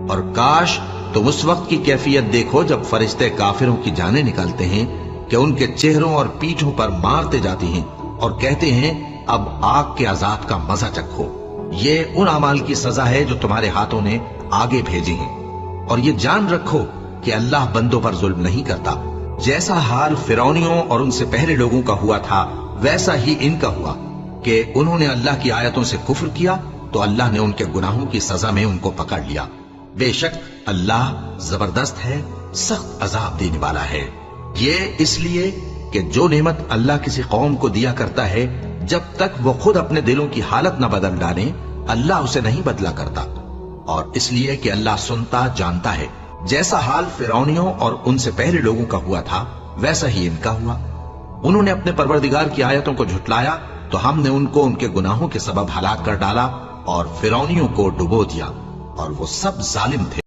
اور کاش तुम उस वक्त की कैफियत देखो जब फरिश्ते काफिरों की जानें निकालते हैं कि उनके चेहरों और पीठों पर मारते जाती हैं और कहते हैं अब आग के अजाब का मजा चखो। ये उन अमाल की सजा है जो तुम्हारे हाथों ने आगे भेजी हैं। और ये जान रखो कि अल्लाह बंदों पर जुल्म नहीं करता। जैसा हाल फिरौनियों और उनसे पहले लोगों का हुआ था वैसा ही इनका हुआ कि उन्होंने अल्लाह की आयतों से कुफ्र किया तो अल्लाह ने उनके गुनाहों की सजा में उनको पकड़ लिया। बेशक अल्लाह जबरदस्त है, सख्त अजाब देने वाला है। ये इसलिए कि जो नेमत अल्लाह किसी कौम को दिया करता है जब तक वो खुद अपने दिलों की हालत न बदल डाले अल्लाह उसे नहीं बदला करता। और इसलिए कि अल्लाह सुनता जानता है। जैसा हाल फिरौनियों और उनसे पहले लोगों का हुआ था वैसा ही इनका हुआ। उन्होंने अपने परवरदिगार की आयतों को झुटलाया तो हमने उनको उनके गुनाहों के सबब हलाक कर डाला और फिरौनियों को डुबो दिया और वो सब जालिम थे।